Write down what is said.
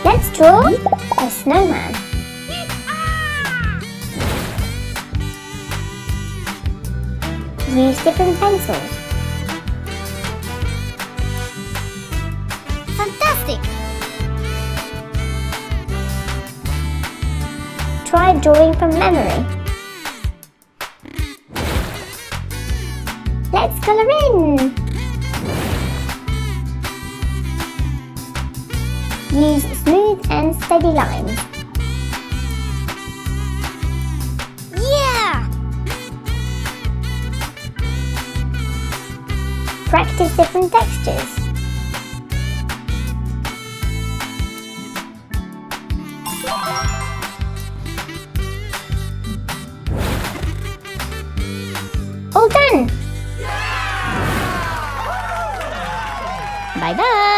Let's draw a snowman. Use different pencils. Fantastic! Try drawing from memory. Let's colour in. Use smooth and steady lines. Yeah! Practice different textures. All done! Bye-bye!